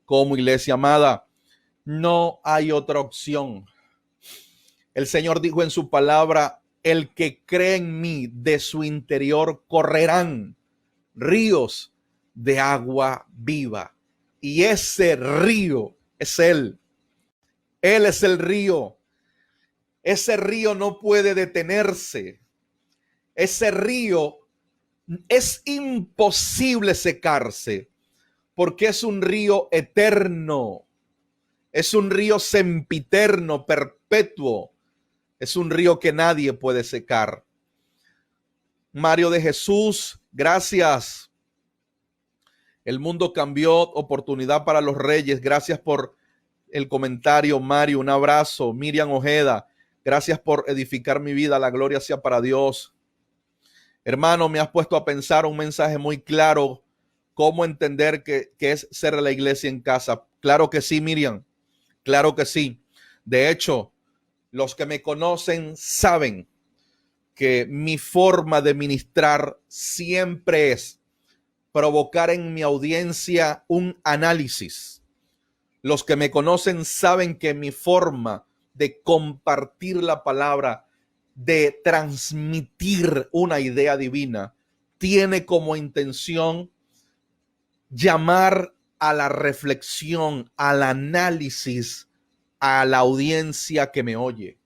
[SPEAKER 1] como iglesia amada. No hay otra opción. El Señor dijo en su palabra, el que cree en mí, de su interior correrán ríos de agua viva. Y ese río es Él. Él es el río. Ese río no puede detenerse. Ese río es imposible secarse porque es un río eterno. Es un río sempiterno, perpetuo. Es un río que nadie puede secar. Mario de Jesús, gracias. El mundo cambió, oportunidad para los reyes. Gracias por el comentario, Mario. Un abrazo. Miriam Ojeda, gracias por edificar mi vida. La gloria sea para Dios. Hermano, me has puesto a pensar un mensaje muy claro. ¿Cómo entender que es ser la iglesia en casa? Claro que sí, Miriam. Claro que sí. De hecho, los que me conocen saben que mi forma de ministrar siempre es provocar en mi audiencia un análisis. Los que me conocen saben que mi forma de compartir la palabra, de transmitir una idea divina, tiene como intención llamar a la reflexión, al análisis, a la audiencia que me oye.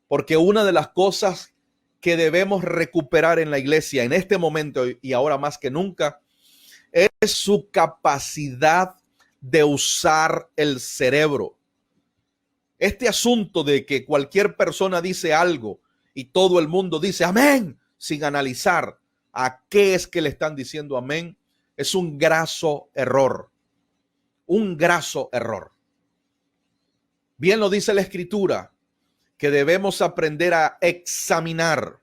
[SPEAKER 1] Porque una de las cosas que debemos recuperar en la iglesia en este momento y ahora más que nunca es su capacidad de usar el cerebro. Este asunto de que cualquier persona dice algo y todo el mundo dice amén sin analizar a qué es que le están diciendo amén es un graso error. Un graso error. Bien lo dice la Escritura, que debemos aprender a examinar,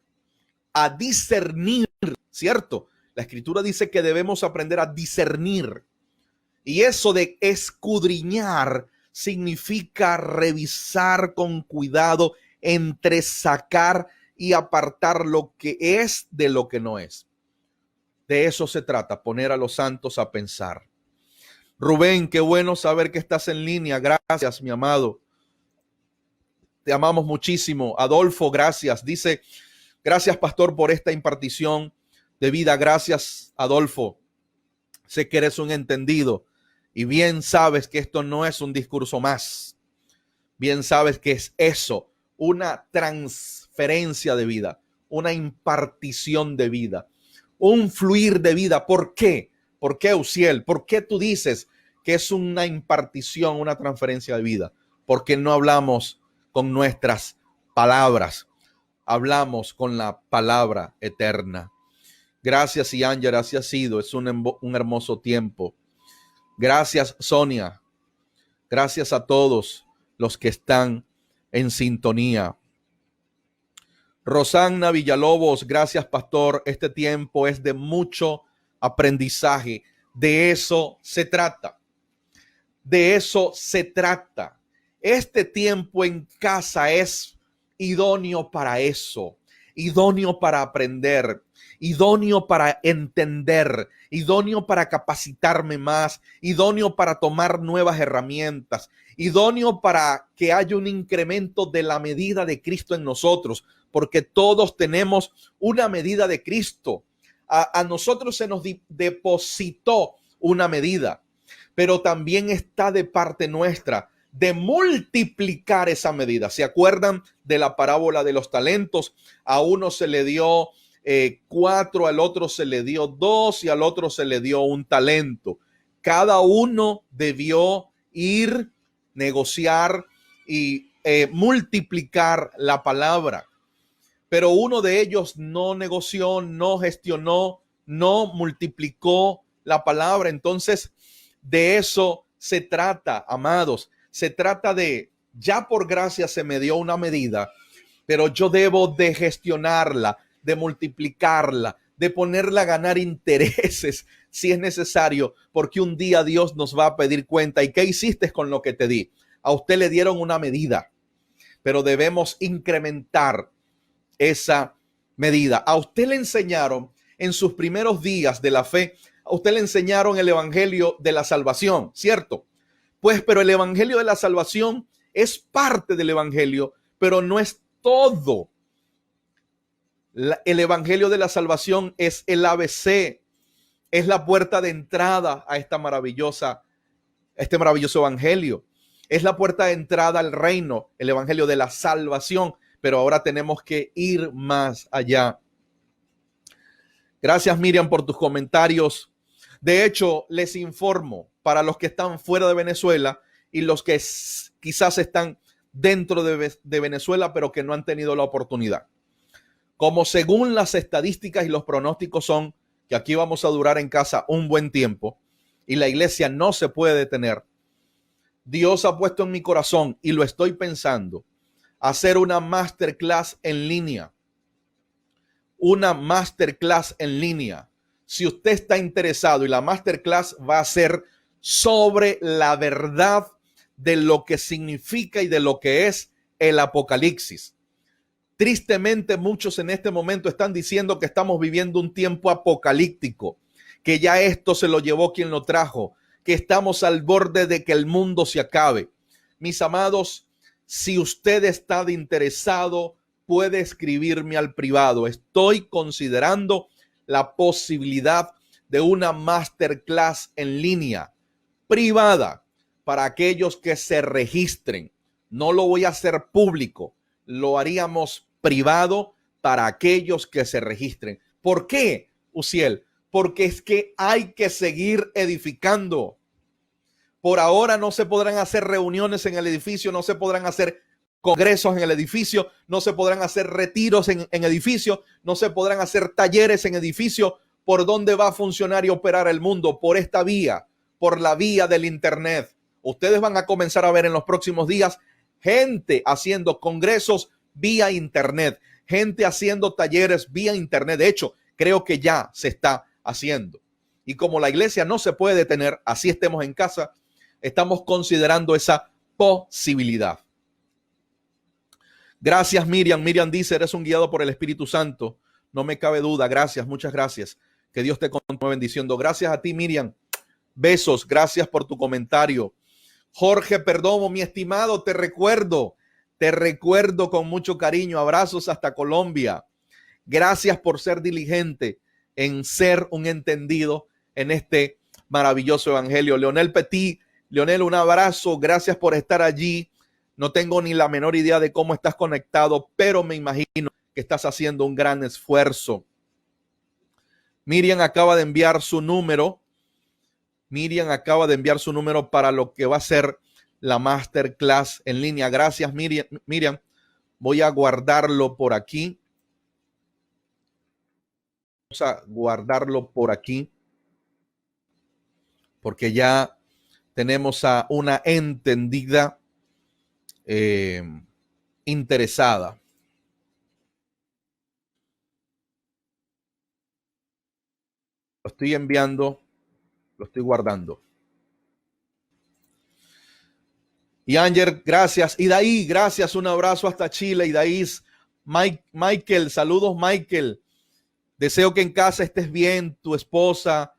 [SPEAKER 1] a discernir, ¿cierto? La Escritura dice que debemos aprender a discernir. Y eso de escudriñar significa revisar con cuidado, entresacar y apartar lo que es de lo que no es. De eso se trata, poner a los santos a pensar. Rubén, qué bueno saber que estás en línea. Gracias, mi amado. Te amamos muchísimo. Adolfo, gracias. Dice, gracias, pastor, por esta impartición de vida. Gracias, Adolfo. Sé que eres un entendido y bien sabes que esto no es un discurso más. Bien sabes que es eso, una transferencia de vida, una impartición de vida, un fluir de vida. ¿Por qué? ¿Por qué, Uziel? ¿Por qué tú dices que es una impartición, una transferencia de vida? Porque no hablamos con nuestras palabras, hablamos con la palabra eterna. Gracias, Iángel, así ha sido. Es un hermoso tiempo. Gracias, Sonia. Gracias a todos los que están en sintonía. Rosana Villalobos, gracias, pastor. Este tiempo es de mucho aprendizaje. De eso se trata. De eso se trata. Este tiempo en casa es idóneo para eso, idóneo para aprender, idóneo para entender, idóneo para capacitarme más, idóneo para tomar nuevas herramientas, idóneo para que haya un incremento de la medida de Cristo en nosotros, porque todos tenemos una medida de Cristo. A nosotros se nos depositó una medida, pero también está de parte nuestra de multiplicar esa medida. ¿Se acuerdan de la parábola de los talentos? A uno se le dio 4, al otro se le dio 2 y al otro se le dio un talento. Cada uno debió ir, negociar y multiplicar la palabra. Pero uno de ellos no negoció, no gestionó, no multiplicó la palabra. Entonces, de eso se trata, amados. Se trata de, ya por gracia se me dio una medida, pero yo debo de gestionarla, de multiplicarla, de ponerla a ganar intereses si es necesario, porque un día Dios nos va a pedir cuenta. ¿Y qué hiciste con lo que te di? A usted le dieron una medida, pero debemos incrementar esa medida. A usted le enseñaron en sus primeros días de la fe, a usted le enseñaron el evangelio de la salvación, ¿cierto? Pues, pero el evangelio de la salvación es parte del evangelio, pero no es todo. El evangelio de la salvación es el ABC, es la puerta de entrada a este maravilloso evangelio. Es la puerta de entrada al reino, el evangelio de la salvación, pero ahora tenemos que ir más allá. Gracias, Miriam, por tus comentarios. De hecho, les informo para los que están fuera de Venezuela y los que quizás están dentro de Venezuela, pero que no han tenido la oportunidad. Como según las estadísticas y los pronósticos son que aquí vamos a durar en casa un buen tiempo y la iglesia no se puede detener, Dios ha puesto en mi corazón, y lo estoy pensando, hacer una masterclass en línea. Una masterclass en línea. Si usted está interesado, y la masterclass va a ser sobre la verdad de lo que significa y de lo que es el Apocalipsis. Tristemente, muchos en este momento están diciendo que estamos viviendo un tiempo apocalíptico, que ya esto se lo llevó quien lo trajo, que estamos al borde de que el mundo se acabe. Mis amados, si usted está interesado, puede escribirme al privado. Estoy considerando la posibilidad de una masterclass en línea privada para aquellos que se registren. No lo voy a hacer público, lo haríamos privado para aquellos que se registren. ¿Por qué, Uziel? Porque es que hay que seguir edificando. Por ahora no se podrán hacer reuniones en el edificio, no se podrán hacer congresos en el edificio, no se podrán hacer retiros en edificio, no se podrán hacer talleres en edificio. ¿Por dónde va a funcionar y operar el mundo? Por esta vía, por la vía del internet. Ustedes van a comenzar a ver en los próximos días gente haciendo congresos vía internet, gente haciendo talleres vía internet. De hecho, creo que ya se está haciendo. Y como la iglesia no se puede detener, así estemos en casa, estamos considerando esa posibilidad. Gracias, Miriam. Miriam dice, eres un guiado por el Espíritu Santo. No me cabe duda. Gracias, muchas gracias. Que Dios te continúe bendiciendo. Gracias a ti, Miriam. Besos. Gracias por tu comentario. Jorge Perdomo, mi estimado, te recuerdo con mucho cariño. Abrazos hasta Colombia. Gracias por ser diligente en ser un entendido en este maravilloso evangelio. Leonel Petit, Leonel, un abrazo. Gracias por estar allí. No tengo ni la menor idea de cómo estás conectado, pero me imagino que estás haciendo un gran esfuerzo. Miriam acaba de enviar su número. Miriam acaba de enviar su número para lo que va a ser la masterclass en línea. Gracias, Miriam. Miriam, voy a guardarlo por aquí. Vamos a guardarlo por aquí porque ya tenemos a una entendida interesada. Lo estoy enviando, lo estoy guardando. Y Ángel, gracias. Y de ahí, gracias, un abrazo hasta Chile. Y de ahí, Michael, saludos, Michael. Deseo que en casa estés bien, tu esposa,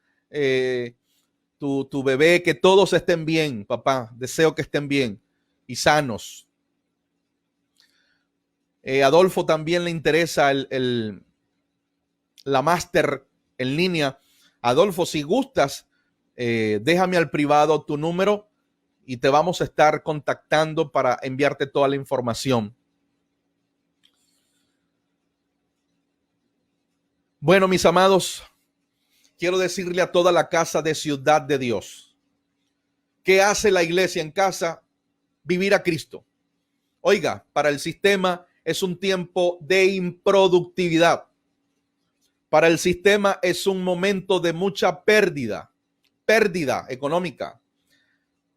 [SPEAKER 1] tu bebé, que todos estén bien, papá. Deseo que estén bien y sanos. Adolfo también le interesa la máster en línea. Adolfo, si gustas, déjame al privado tu número y te vamos a estar contactando para enviarte toda la información. Bueno, mis amados, quiero decirle a toda la casa de Ciudad de Dios, ¿qué hace la iglesia en casa? Vivir a Cristo. Oiga, para el sistema es un tiempo de improductividad. Para el sistema es un momento de mucha pérdida económica,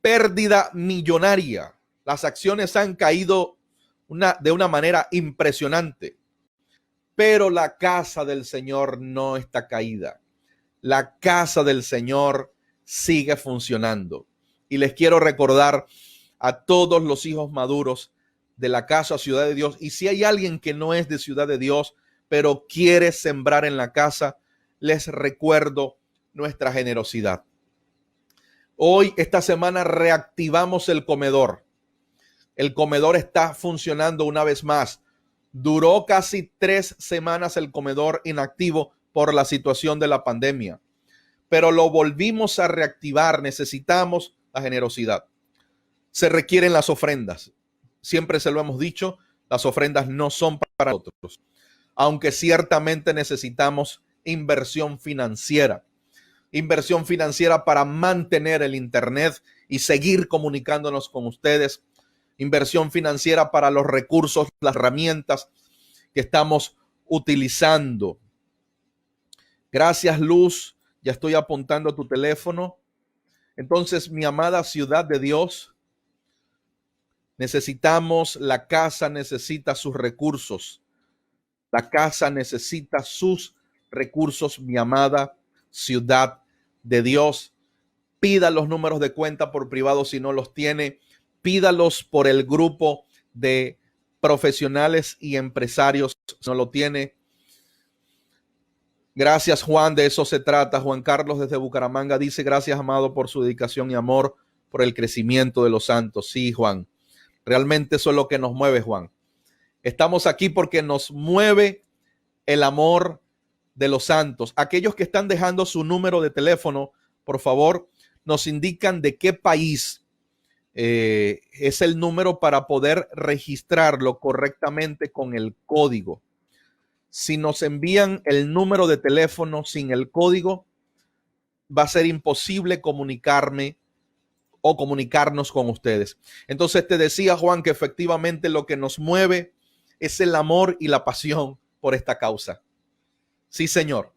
[SPEAKER 1] pérdida millonaria. Las acciones han caído de una manera impresionante, pero la casa del Señor no está caída. La casa del Señor sigue funcionando. Y les quiero recordar a todos los hijos maduros de la casa Ciudad de Dios, y si hay alguien que no es de Ciudad de Dios, pero quiere sembrar en la casa, les recuerdo nuestra generosidad. Hoy, esta semana, reactivamos el comedor. El comedor está funcionando una vez más. Duró casi 3 semanas el comedor inactivo por la situación de la pandemia, pero lo volvimos a reactivar. Necesitamos la generosidad. Se requieren las ofrendas. Siempre se lo hemos dicho, las ofrendas no son para nosotros, aunque ciertamente necesitamos inversión financiera para mantener el internet y seguir comunicándonos con ustedes, inversión financiera para los recursos, las herramientas que estamos utilizando. Gracias, Luz, ya estoy apuntando a tu teléfono. Entonces, mi amada Ciudad de Dios, necesitamos, la casa necesita sus recursos. La casa necesita sus recursos, mi amada Ciudad de Dios. Pida los números de cuenta por privado si no los tiene. Pídalos por el grupo de profesionales y empresarios si no lo tiene. Gracias, Juan, de eso se trata. Juan Carlos desde Bucaramanga dice: gracias, amado, por su dedicación y amor, por el crecimiento de los santos. Sí, Juan. Realmente eso es lo que nos mueve, Juan. Estamos aquí porque nos mueve el amor de los santos. Aquellos que están dejando su número de teléfono, por favor, nos indican de qué país es el número para poder registrarlo correctamente con el código. Si nos envían el número de teléfono sin el código, va a ser imposible comunicarme o comunicarnos con ustedes. Entonces te decía, Juan, que efectivamente lo que nos mueve es el amor y la pasión por esta causa. Sí, Señor.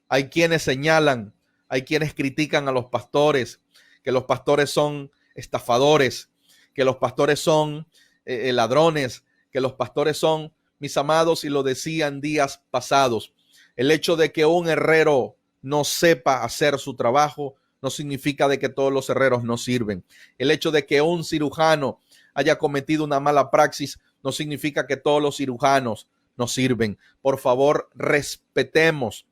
[SPEAKER 1] Hay quienes señalan, hay quienes critican a los pastores, que los pastores son estafadores, que los pastores son ladrones, que los pastores son, mis amados, y lo decían días pasados, el hecho de que un herrero no sepa hacer su trabajo no significa de que todos los herreros no sirven. El hecho de que un cirujano haya cometido una mala praxis no significa que todos los cirujanos no sirven. Por favor, respetemos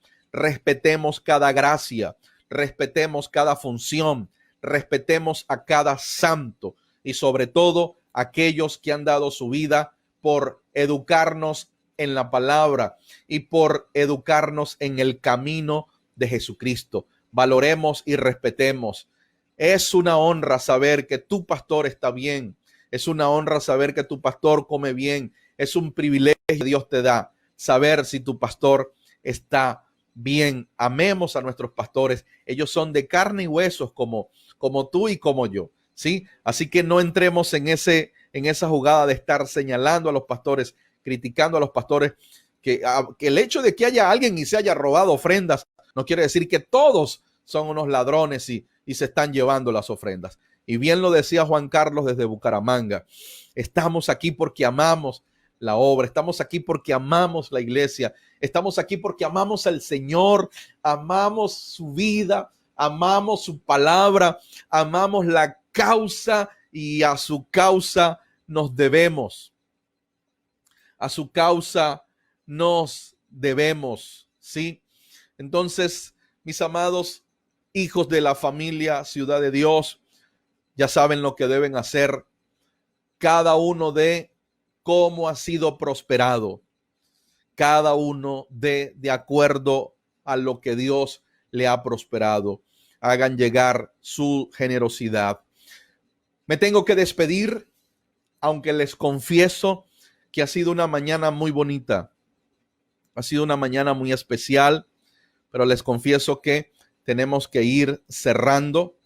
[SPEAKER 1] cada gracia, respetemos cada función, respetemos a cada santo y sobre todo aquellos que han dado su vida por educarnos en la palabra y por educarnos en el camino de Jesucristo. Valoremos y respetemos. Es una honra saber que tu pastor está bien. Es una honra saber que tu pastor come bien. Es un privilegio que Dios te da saber si tu pastor está bien. Amemos a nuestros pastores. Ellos son de carne y huesos como tú y como yo, ¿sí? Así que no entremos en esa jugada de estar señalando a los pastores, criticando a los pastores, que el hecho de que haya alguien y se haya robado ofrendas no quiere decir que todos son unos ladrones y se están llevando las ofrendas. Y bien lo decía Juan Carlos desde Bucaramanga. Estamos aquí porque amamos la obra. Estamos aquí porque amamos la iglesia. Estamos aquí porque amamos al Señor. Amamos su vida. Amamos su palabra. Amamos la causa y a su causa nos debemos. A su causa nos debemos, ¿sí? Entonces, mis amados hijos de la familia Ciudad de Dios, ya saben lo que deben hacer. Cada uno de cómo ha sido prosperado. Cada uno de acuerdo a lo que Dios le ha prosperado. Hagan llegar su generosidad. Me tengo que despedir, aunque les confieso que ha sido una mañana muy bonita. Ha sido una mañana muy especial. Pero les confieso que tenemos que ir cerrando.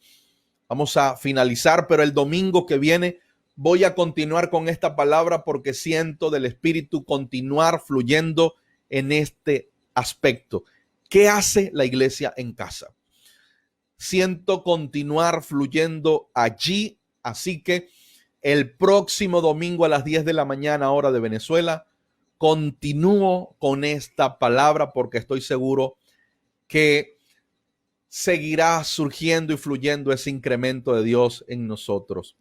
[SPEAKER 1] Vamos a finalizar, pero el domingo que viene voy a continuar con esta palabra porque siento del Espíritu continuar fluyendo en este aspecto, ¿Qué hace la iglesia en casa? Siento continuar fluyendo allí, así que el próximo domingo a las 10 de la mañana, hora de Venezuela, continúo con esta palabra porque estoy seguro que seguirá surgiendo y fluyendo ese incremento de Dios en nosotros.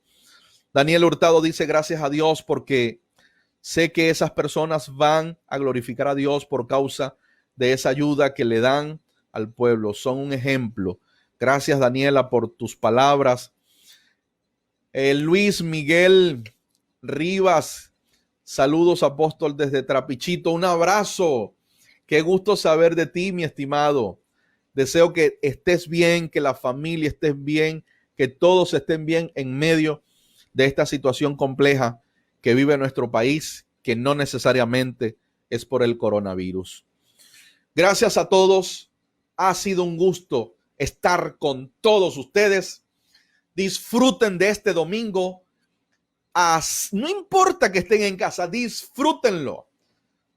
[SPEAKER 1] Daniel Hurtado dice: gracias a Dios porque sé que esas personas van a glorificar a Dios por causa de esa ayuda que le dan al pueblo. Son un ejemplo. Gracias, Daniela, por tus palabras. Luis Miguel Rivas, saludos, apóstol, desde Trapichito. Un abrazo. Qué gusto saber de ti, mi estimado. Deseo que estés bien, que la familia esté bien, que todos estén bien en medio de esta situación compleja que vive nuestro país, que no necesariamente es por el coronavirus. Gracias a todos. Ha sido un gusto estar con todos ustedes. Disfruten de este domingo. No importa que estén en casa, disfrútenlo.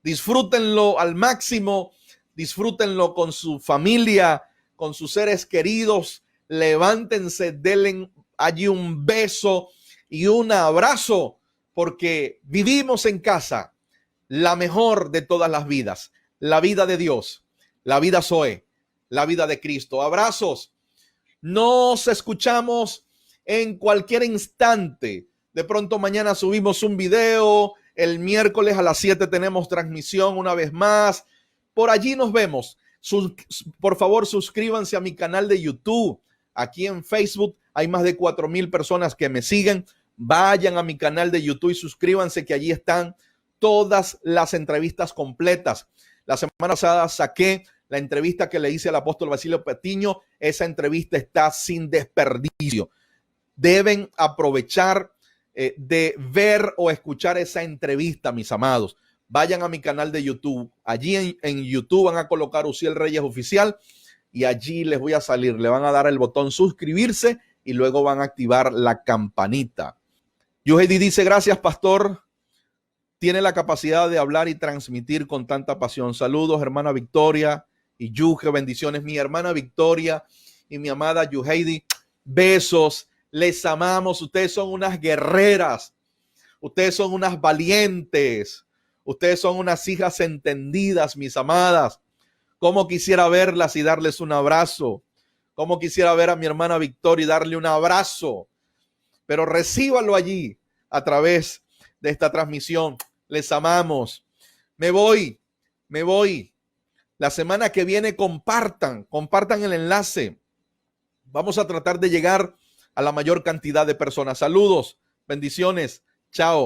[SPEAKER 1] Disfrútenlo al máximo. Disfrútenlo con su familia, con sus seres queridos. Levántense, denle allí un beso y un abrazo, porque vivimos en casa la mejor de todas las vidas, la vida de Dios, la vida Zoe, la vida de Cristo. Abrazos. Nos escuchamos en cualquier instante. De pronto mañana subimos un video. El miércoles a las 7 tenemos transmisión una vez más. Por allí nos vemos. Por favor, suscríbanse a mi canal de YouTube. Aquí en Facebook hay más de 4,000 personas que me siguen. Vayan a mi canal de YouTube y suscríbanse, que allí están todas las entrevistas completas. La semana pasada saqué la entrevista que le hice al apóstol Basilio Patiño. Esa entrevista está sin desperdicio. Deben aprovechar de ver o escuchar esa entrevista, mis amados. Vayan a mi canal de YouTube. Allí en YouTube van a colocar Uziel Reyes Oficial y allí les voy a salir. Le van a dar el botón suscribirse y luego van a activar la campanita. Yuheidi dice: gracias, pastor. Tiene la capacidad de hablar y transmitir con tanta pasión. Saludos, hermana Victoria y Yuge. Bendiciones, mi hermana Victoria y mi amada Yuheidi. Besos. Les amamos. Ustedes son unas guerreras. Ustedes son unas valientes. Ustedes son unas hijas entendidas, mis amadas. Cómo quisiera verlas y darles un abrazo. Cómo quisiera ver a mi hermana Victoria y darle un abrazo. Pero recíbanlo allí a través de esta transmisión. Les amamos. Me voy. La semana que viene compartan el enlace. Vamos a tratar de llegar a la mayor cantidad de personas. Saludos, bendiciones. Chao.